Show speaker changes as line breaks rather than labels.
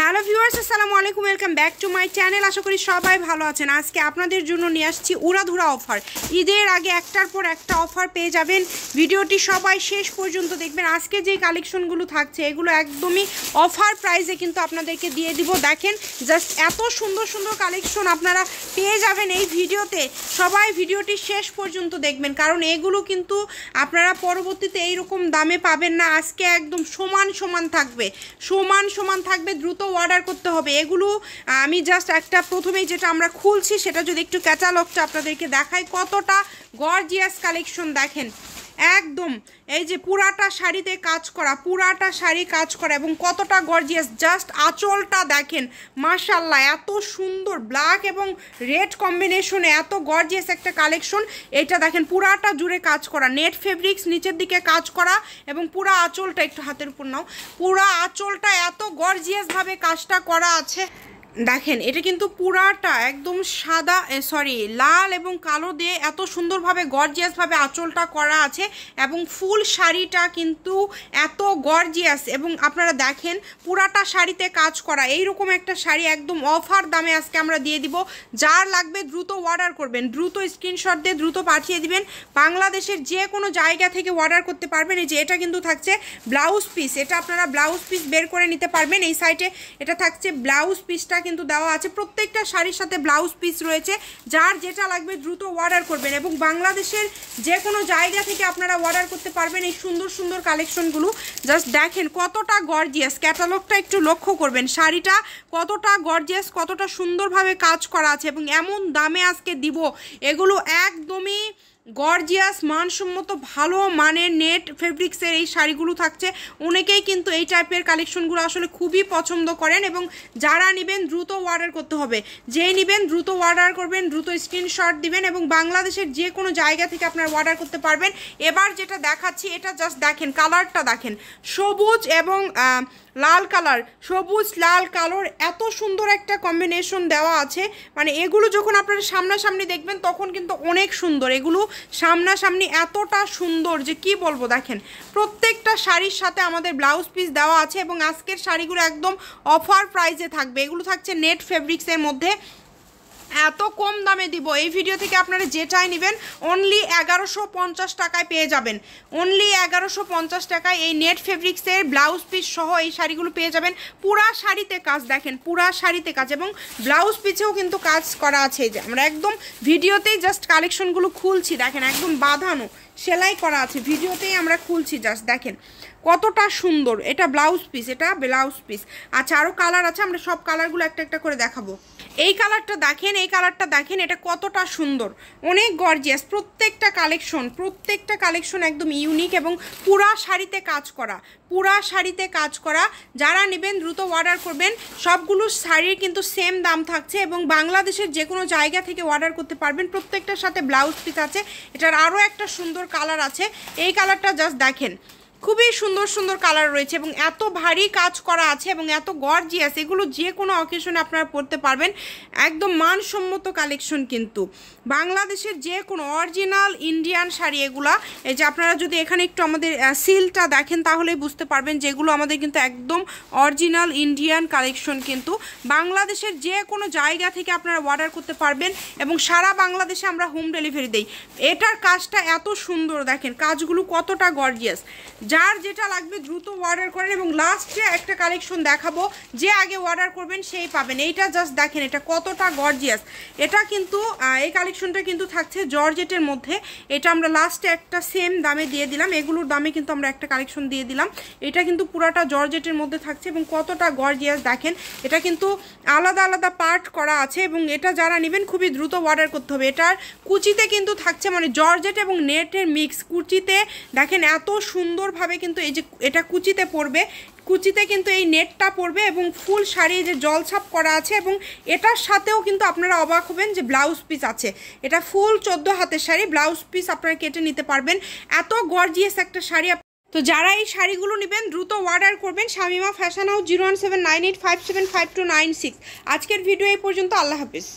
Hello viewers, আসসালামু আলাইকুম, welcome back to my channel. আশা করি সবাই ভালো আছেন। আজকে আপনাদের জন্য নিয়ে আসছি উড়াধুরা অফার। ঈদের আগে একটার পর একটা অফার পেয়ে যাবেন। ভিডিওটি সবাই শেষ পর্যন্ত দেখবেন। আজকে যে কালেকশনগুলো থাকছে এগুলো একদমই অফার প্রাইসে কিন্তু আপনাদেরকে দিয়ে দিব। দেখেন জাস্ট এত সুন্দর সুন্দর কালেকশন আপনারা পেয়ে যাবেন এই ভিডিওতে। সবাই ভিডিওটি শেষ পর্যন্ত দেখবেন, কারণ এগুলো কিন্তু আপনারা পরবর্তীতে এইরকম দামে পাবেন না। আজকে একদম সমান সমান থাকবে, দ্রুত অর্ডার করতে হবে। এগুলো আমি জাস্ট একটা প্রথমেই যেটা আমরা খুলছি সেটা যদি একটু ক্যাটালগটা আপনাদেরকে দেখাই, কতটা গর্জিয়াস কালেকশন দেখেন। একদম এই যে পুরাটা শাড়িতে কাজ করা, পুরাটা শাড়ি কাজ করা এবং কতটা গর্জিয়াস। জাস্ট আঁচলটা দেখেন, মাশাআল্লাহ এত সুন্দর ব্ল্যাক এবং রেড কম্বিনেশনে এত গর্জিয়াস একটা কালেকশন। এটা দেখেন পুরাটা জুড়ে কাজ করা, নেট ফেব্রিক্স নিচের দিকে কাজ করা এবং পুরা আঁচলটা একটু হাতের উপর নাও, পুরা আঁচলটা এত গর্জিয়াসভাবে কাজটা করা আছে। দেখেন এটা কিন্তু পুরাটা একদম সাদা লাল এবং কালো দিয়ে এত সুন্দরভাবে গর্জিয়াসভাবে আঁচলটা করা আছে এবং ফুল শাড়িটা কিন্তু এত গর্জিয়াস। এবং আপনারা দেখেন পুরাটা শাড়িতে কাজ করা, এইরকম একটা শাড়ি একদম অফার দামে আজকে আমরা দিয়ে দিব। যার লাগবে দ্রুত অর্ডার করবেন, দ্রুত স্ক্রিনশট দিয়ে দ্রুত পাঠিয়ে দিবেন। বাংলাদেশের যে কোনো জায়গা থেকে অর্ডার করতে পারবেন। এই যে এটা কিন্তু থাকছে ব্লাউজ পিস, এটা আপনারা ব্লাউজ পিস বের করে নিতে পারবেন। এই সাইডে এটা থাকছে ব্লাউজ পিসটা কিন্তু দেওয়া আছে, প্রত্যেকটা শাড়ির সাথে ব্লাউজ পিস রয়েছে। যার যেটা লাগবে দ্রুত অর্ডার করবেন এবং বাংলাদেশের যে কোনো জায়গা থেকে আপনারা অর্ডার করতে পারবেন এই সুন্দর সুন্দর কালেকশনগুলো। জাস্ট দেখেন কতটা গর্জিয়াস, ক্যাটালগটা একটু লক্ষ্য করবেন, শাড়িটা কতটা গর্জিয়াস, কতটা সুন্দরভাবে কাজ করা আছে এবং এমন দামে আজকে দিব। এগুলো একদমই গর্জিয়াস, মানসম্মত ভালো মানের নেট ফেব্রিক্সের এই শাড়িগুলো থাকছে। অনেকেই কিন্তু এই টাইপের কালেকশনগুলো আসলে খুবই পছন্দ করেন এবং যারা নেবেন দ্রুত অর্ডার করতে হবে। যেই নেবেন দ্রুত অর্ডার করবেন, দ্রুত স্ক্রিনশট দিবেন এবং বাংলাদেশের যে কোনো জায়গা থেকে আপনারা অর্ডার করতে পারবেন। এবার যেটা দেখাচ্ছি এটা জাস্ট দেখেন, কালারটা দেখেন, সবুজ এবং লাল কালার, সবুজ লাল কালোর এত সুন্দর একটা কম্বিনেশন দেওয়া আছে। মানে এগুলো যখন আপনারা সামনাসামনি দেখবেন তখন কিন্তু অনেক সুন্দর। এগুলো সামনাসামনি এতটা সুন্দর যে কি বলবো। দেখেন প্রত্যেকটা শাড়ির সাথে আমাদের ব্লাউজ পিস দেওয়া আছে এবং আজকের শাড়িগুলো একদম অফার প্রাইসে থাকবে। এগুলো থাকছে নেট ফেব্রিক্সের মধ্যে, এত কম দামে দিব। এই ভিডিও থেকে আপনারা যেটাই নেবেন অনলি 1150 টাকায় পেয়ে যাবেন। অনলি 1150 টাকায় এই নেট ফেব্রিক্সের ব্লাউজ পিস সহ এই শাড়িগুলো পেয়ে যাবেন। পুরা শাড়িতে কাজ দেখেন, পুরা শাড়িতে কাজ এবং ব্লাউজ পিসেও কিন্তু কাজ করা আছে। যে আমরা একদম ভিডিওতেই জাস্ট কালেকশনগুলো খুলছি, দেখেন একদম বাঁধানো সেলাই করা আছে, ভিডিওতেই আমরা খুলছি। জাস্ট দেখেন কতটা সুন্দর। এটা ব্লাউজ পিস, এটা ব্লাউজ পিস। আচ্ছা আরও কালার আছে, আমরা সব কালারগুলো একটা একটা করে দেখাবো। এই কালারটা দেখেন, এই কালারটা দেখেন, এটা কতটা সুন্দর, অনেক গর্জিয়াস। প্রত্যেকটা কালেকশন একদম ইউনিক এবং পুরা শাড়িতে কাজ করা, পুরা শাড়িতে কাজ করা। যারা নেবেন দ্রুত অর্ডার করবেন। সবগুলো শাড়ির কিন্তু সেম দাম থাকছে এবং বাংলাদেশের যে কোনো জায়গা থেকে অর্ডার করতে পারবেন। প্রত্যেকটার সাথে ব্লাউজ পিস আছে। এটার আরও একটা সুন্দর কালার আছে, এই কালারটা জাস্ট দেখেন, খুবই সুন্দর সুন্দর কালার রয়েছে এবং এত ভারী কাজ করা আছে এবং এত গর্জিয়াস। এগুলো যে কোনো অকেশনে আপনারা পরতে পারবেন। একদম মানসম্মত কালেকশন কিন্তু বাংলাদেশের যে কোনো অরিজিনাল ইন্ডিয়ান শাড়ি এগুলা। এই যে আপনারা যদি এখানে একটু আমাদের সিলটা দেখেন তাহলেই বুঝতে পারবেন যেগুলো আমাদের কিন্তু একদম অরিজিনাল ইন্ডিয়ান কালেকশন। কিন্তু বাংলাদেশের যে কোনো জায়গা থেকে আপনারা অর্ডার করতে পারবেন এবং সারা বাংলাদেশে আমরা হোম ডেলিভারি দেই। এটার কাজটা এত সুন্দর, দেখেন কাজগুলো কতটা গর্জিয়াস। যার যেটা লাগবে দ্রুত অর্ডার করেন এবং লাস্টে একটা কালেকশন দেখাবো, যে আগে অর্ডার করবেন সেই পাবেন। এইটা জাস্ট দেখেন এটা কতটা গর্জিয়াস। এটা কিন্তু এই কালেকশনটা কিন্তু থাকছে জর্জেটের মধ্যে। এটা আমরা লাস্টে একটা সেম দামে দিয়ে দিলাম, এগুলোর দামে কিন্তু আমরা একটা কালেকশন দিয়ে দিলাম। এটা কিন্তু পুরাটা জর্জেটের মধ্যে থাকছে এবং কতটা গর্জিয়াস দেখেন। এটা কিন্তু আলাদা আলাদা পার্ট করা আছে এবং এটা যারা নেবেন খুবই দ্রুত অর্ডার করতে হবে। এটার কুচিতে কিন্তু থাকছে মানে জর্জেট এবং নেটের মিক্স। কুচিতে দেখেন এত সুন্দরভাবে কিন্তু এই যে এটা কুচিতে পড়বে, কুচিতে কিন্তু এই নেটটা পড়বে এবং ফুল শাড়ি যে জলছাপ করা আছে এবং এটার সাথেও কিন্তু আপনারা অবাক হবেন যে ব্লাউজ পিস আছে। এটা ফুল 14 হাতের শাড়ি, ব্লাউজ পিস আপনারা কেটে নিতে পারবেন। এত গর্জিয়াস একটা শাড়ি। তো যারা এই শাড়িগুলো নেবেন দ্রুত অর্ডার করবেন। Shamima fashion house 01798575296। আজকের ভিডিও এই পর্যন্ত। আল্লাহ হাফিজ।